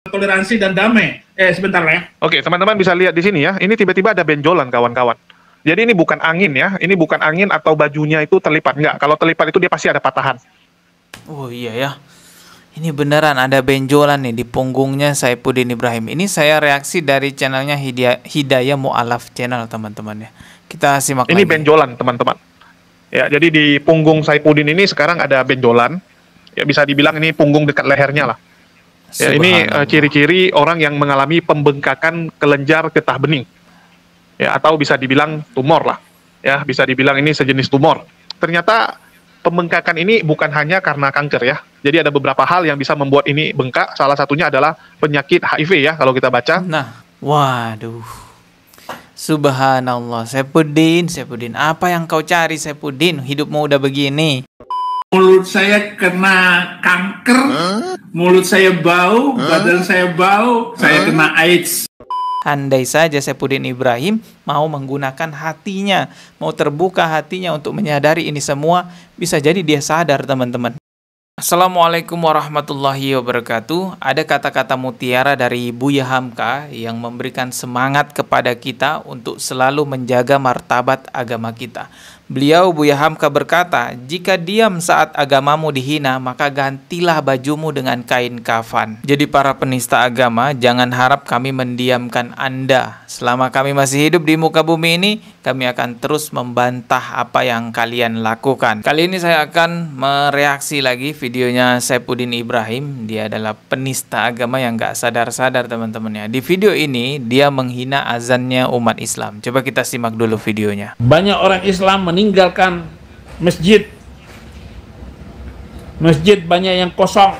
toleransi dan damai. Sebentar lah ya. Oke, teman-teman bisa lihat di sini ya. Ini tiba-tiba ada benjolan kawan-kawan. Jadi ini bukan angin ya. Ini bukan angin atau bajunya itu terlipat. Enggak, kalau terlipat itu dia pasti ada patahan. Oh iya ya. Ini beneran ada benjolan nih di punggungnya Saifuddin Ibrahim. Ini saya reaksi dari channelnya Hidayah Mu'alaf channel teman-teman ya. Kita simak ini lagi. benjolan teman-teman. Ya, jadi di punggung Saifuddin ini sekarang ada benjolan. Ya bisa dibilang ini punggung dekat lehernya lah. Ya, ini ciri-ciri orang yang mengalami pembengkakan kelenjar getah bening. Ya, atau bisa dibilang tumor lah. Ya, bisa dibilang ini sejenis tumor. Ternyata pembengkakan ini bukan hanya karena kanker ya. Jadi ada beberapa hal yang bisa membuat ini bengkak. Salah satunya adalah penyakit HIV ya kalau kita baca. Nah, waduh. Subhanallah, Saifuddin, apa yang kau cari Saifuddin? Hidupmu udah begini. Mulut saya kena kanker, mulut saya bau, badan saya bau, saya kena AIDS. Andai saja Saifuddin Ibrahim mau menggunakan hatinya, mau terbuka hatinya untuk menyadari ini semua, bisa jadi dia sadar teman-teman. Assalamualaikum warahmatullahi wabarakatuh. Ada kata-kata mutiara dari Buya Hamka yang memberikan semangat kepada kita untuk selalu menjaga martabat agama kita. Beliau Buya Hamka berkata, jika diam saat agamamu dihina, maka gantilah bajumu dengan kain kafan. Jadi para penista agama, jangan harap kami mendiamkan Anda. Selama kami masih hidup di muka bumi ini, kami akan terus membantah apa yang kalian lakukan. Kali ini saya akan mereaksi lagi videonya Saifuddin Ibrahim. Dia adalah penista agama yang gak sadar-sadar teman-teman ya. Di video ini, dia menghina azannya umat Islam. Coba kita simak dulu videonya. Banyak orang Islam meninggalkan masjid. Masjid banyak yang kosong.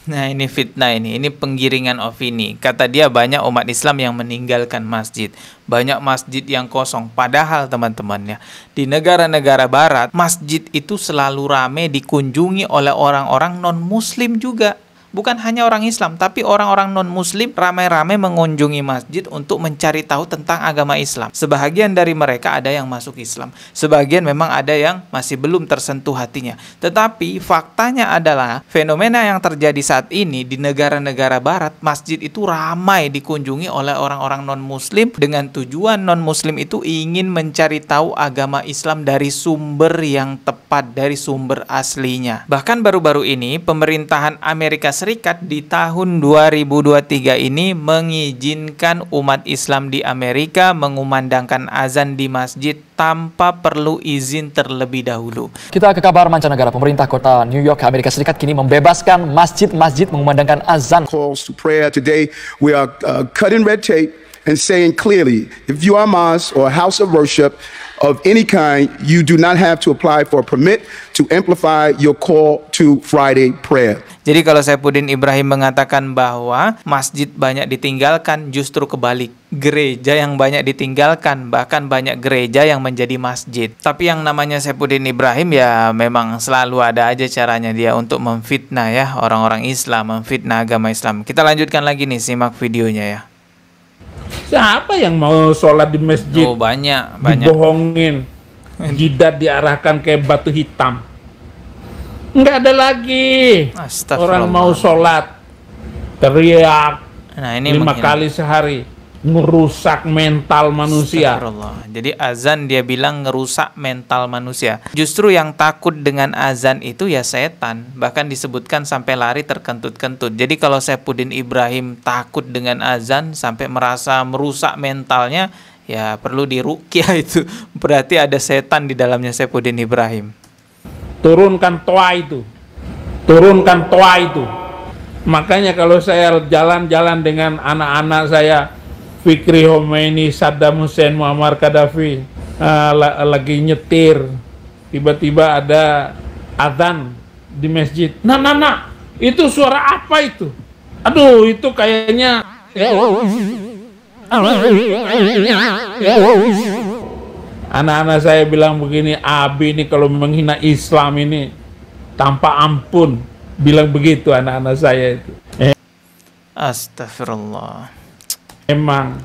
Nah ini fitnah ini penggiringan opini. Kata dia banyak umat Islam yang meninggalkan masjid. Banyak masjid yang kosong. Padahal teman-temannya, di negara-negara barat, masjid itu selalu ramai dikunjungi oleh orang-orang non-muslim juga. Bukan hanya orang Islam, tapi orang-orang non-muslim ramai-ramai mengunjungi masjid untuk mencari tahu tentang agama Islam. Sebahagian dari mereka ada yang masuk Islam, sebagian memang ada yang masih belum tersentuh hatinya. Tetapi faktanya adalah fenomena yang terjadi saat ini di negara-negara barat, masjid itu ramai dikunjungi oleh orang-orang non-muslim dengan tujuan non-muslim itu ingin mencari tahu agama Islam dari sumber yang tepat, dari sumber aslinya. Bahkan baru-baru ini pemerintahan Amerika Serikat di tahun 2023 ini mengizinkan umat Islam di Amerika mengumandangkan azan di masjid tanpa perlu izin terlebih dahulu. Kita ke kabar mancanegara. Pemerintah kota New York, Amerika Serikat kini membebaskan masjid-masjid mengumandangkan azan. Calls to prayer today. We are cutting red tape and saying clearly, if you are a mosque or a house of worship of any kind, you do not have to apply for a permit to amplify your call to Friday prayer. Jadi kalau Saifuddin Ibrahim mengatakan bahwa masjid banyak ditinggalkan, justru kebalik. Gereja yang banyak ditinggalkan, bahkan banyak gereja yang menjadi masjid. Tapi yang namanya Saifuddin Ibrahim ya memang selalu ada aja caranya dia untuk memfitnah ya orang-orang Islam, memfitnah agama Islam. Kita lanjutkan lagi nih, simak videonya ya. Siapa yang mau sholat di masjid? Oh banyak. Dibohongin, jidat diarahkan kayak batu hitam. Nggak ada lagi orang mau sholat, teriak, nah, ini 5 kali sehari, ngerusak mental manusia. Jadi azan dia bilang ngerusak mental manusia. Justru yang takut dengan azan itu ya setan. Bahkan disebutkan sampai lari terkentut-kentut. Jadi kalau Saifuddin Ibrahim takut dengan azan sampai merasa merusak mentalnya, ya perlu diruqyah itu. Berarti ada setan di dalamnya Saifuddin Ibrahim. Turunkan toa itu. Turunkan toa itu. Makanya kalau saya jalan-jalan dengan anak-anak saya, Fikri Khomeini, Saddam Hussein, Muammar Gaddafi lagi nyetir, tiba-tiba ada azan di masjid. Nah, itu suara apa itu? Aduh, itu kayaknya anak-anak saya bilang begini, Abi ini kalau menghina Islam ini tanpa ampun, bilang begitu anak-anak saya itu. Astagfirullah. Emang.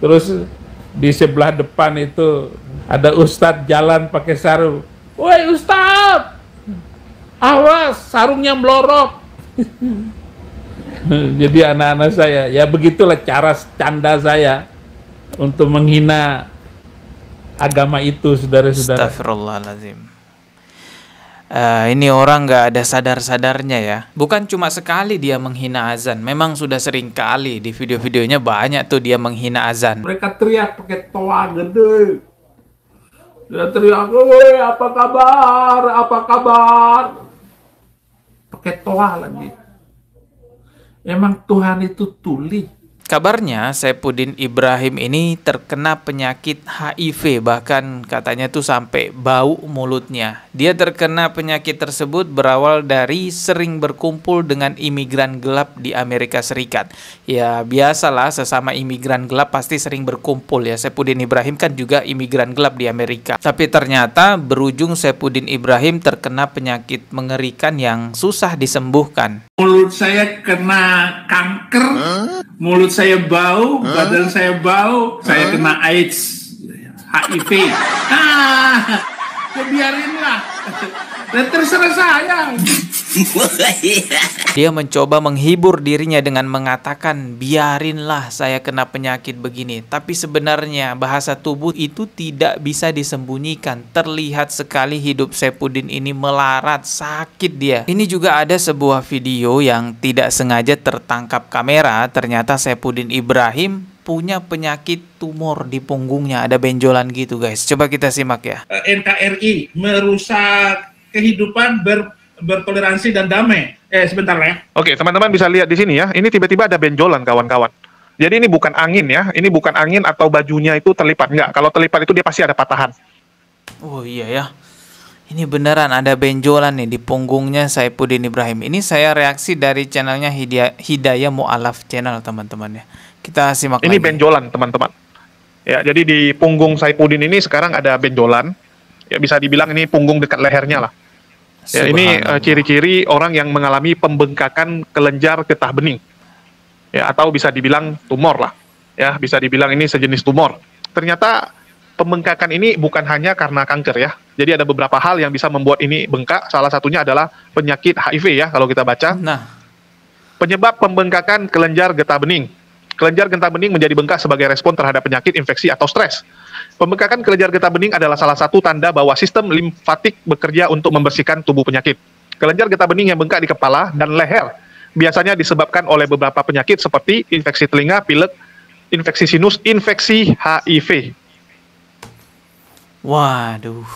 Terus di sebelah depan itu ada ustadz jalan pakai sarung. Woi ustadz, awas sarungnya melorot. Jadi anak-anak saya, ya begitulah cara canda saya untuk menghina agama itu, saudara-saudara. Astagfirullahaladzim. Ini orang nggak ada sadar-sadarnya ya. Bukan cuma sekali dia menghina azan. Memang sudah sering kali di video-videonya banyak tuh dia menghina azan. Mereka teriak pakai toa gede. Dia teriak, "Woi, apa kabar? Apa kabar?" Pakai toa lagi. Emang Tuhan itu tuli. Kabarnya Saifuddin Ibrahim ini terkena penyakit HIV, bahkan katanya tuh sampai bau mulutnya. Dia terkena penyakit tersebut berawal dari sering berkumpul dengan imigran gelap di Amerika Serikat. Ya biasalah, sesama imigran gelap pasti sering berkumpul ya. Saifuddin Ibrahim kan juga imigran gelap di Amerika. Tapi ternyata berujung Saifuddin Ibrahim terkena penyakit mengerikan yang susah disembuhkan. Mulut saya kena kanker, mulut saya bau, badan saya bau, saya kena AIDS, HIV. Ya biarinlah, dan terserah saya. Dia mencoba menghibur dirinya dengan mengatakan, biarinlah saya kena penyakit begini. Tapi sebenarnya bahasa tubuh itu tidak bisa disembunyikan. Terlihat sekali hidup Saifuddin ini melarat, sakit dia. Ini juga ada sebuah video yang tidak sengaja tertangkap kamera. Ternyata Saifuddin Ibrahim punya penyakit tumor di punggungnya, ada benjolan gitu guys. Coba kita simak ya. NKRI merusak kehidupan bertoleransi dan damai. Sebentar ya. Oke, teman-teman bisa lihat di sini ya. Ini tiba-tiba ada benjolan, kawan-kawan. Jadi ini bukan angin ya. Ini bukan angin atau bajunya itu terlipat. Enggak, kalau terlipat itu dia pasti ada patahan. Oh iya ya. Ini beneran ada benjolan nih di punggungnya Saifuddin Ibrahim. Ini saya reaksi dari channelnya Hidayah Mu'alaf channel, teman-teman ya. Kita simak ini lagi. benjolan, teman-teman. Ya, jadi di punggung Saifuddin ini sekarang ada benjolan. Ya, bisa dibilang ini punggung dekat lehernya lah. Ya, ini ciri-ciri orang yang mengalami pembengkakan kelenjar getah bening. Ya, atau bisa dibilang tumor lah. Ya, bisa dibilang ini sejenis tumor. Ternyata pembengkakan ini bukan hanya karena kanker ya. Jadi ada beberapa hal yang bisa membuat ini bengkak. Salah satunya adalah penyakit HIV ya, kalau kita baca. Nah, penyebab pembengkakan kelenjar getah bening. Kelenjar getah bening menjadi bengkak sebagai respon terhadap penyakit, infeksi, atau stres. Pembengkakan kelenjar getah bening adalah salah satu tanda bahwa sistem limfatik bekerja untuk membersihkan tubuh penyakit. Kelenjar getah bening yang bengkak di kepala dan leher biasanya disebabkan oleh beberapa penyakit seperti infeksi telinga, pilek, infeksi sinus, infeksi HIV. waduh.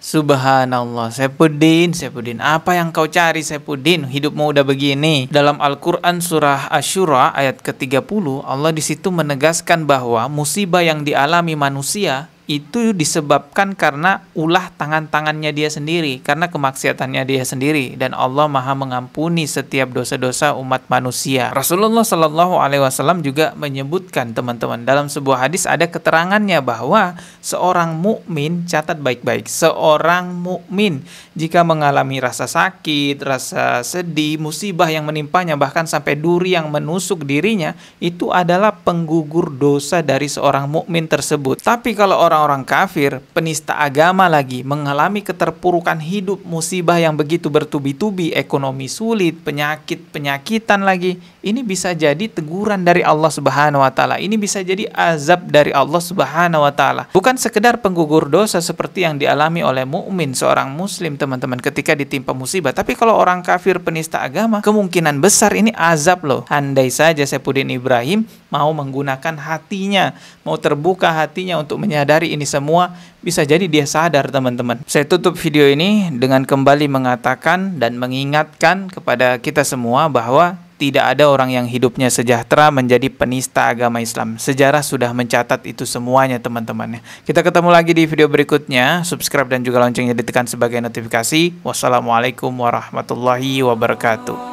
Subhanallah, Saifuddin, apa yang kau cari Saifuddin? Hidupmu udah begini. Dalam Al-Quran surah Asy-Syura ayat ke-30, Allah di situ menegaskan bahwa musibah yang dialami manusia itu disebabkan karena ulah tangan-tangannya dia sendiri, karena kemaksiatannya dia sendiri, dan Allah Maha mengampuni setiap dosa-dosa umat manusia. Rasulullah Shallallahu Alaihi Wasallam juga menyebutkan, teman-teman, dalam sebuah hadis ada keterangannya bahwa seorang mukmin, catat baik-baik, seorang mukmin jika mengalami rasa sakit, rasa sedih, musibah yang menimpanya, bahkan sampai duri yang menusuk dirinya, itu adalah penggugur dosa dari seorang mukmin tersebut. Tapi kalau orang-orang kafir, penista agama lagi, mengalami keterpurukan hidup, musibah yang begitu bertubi-tubi, ekonomi sulit, penyakitan lagi, ini bisa jadi teguran dari Allah Subhanahu wa taala. Ini bisa jadi azab dari Allah Subhanahu wa taala. Bukan sekedar penggugur dosa seperti yang dialami oleh mukmin, seorang muslim, teman-teman, ketika ditimpa musibah. Tapi kalau orang kafir penista agama, kemungkinan besar ini azab loh. Andai saja Saifuddin Ibrahim mau menggunakan hatinya, mau terbuka hatinya untuk menyadari ini semua, bisa jadi dia sadar, teman-teman. Saya tutup video ini dengan kembali mengatakan dan mengingatkan kepada kita semua bahwa tidak ada orang yang hidupnya sejahtera menjadi penista agama Islam. Sejarah sudah mencatat itu semuanya, teman-teman. Kita ketemu lagi di video berikutnya. Subscribe dan juga loncengnya ditekan sebagai notifikasi. Wassalamualaikum warahmatullahi wabarakatuh.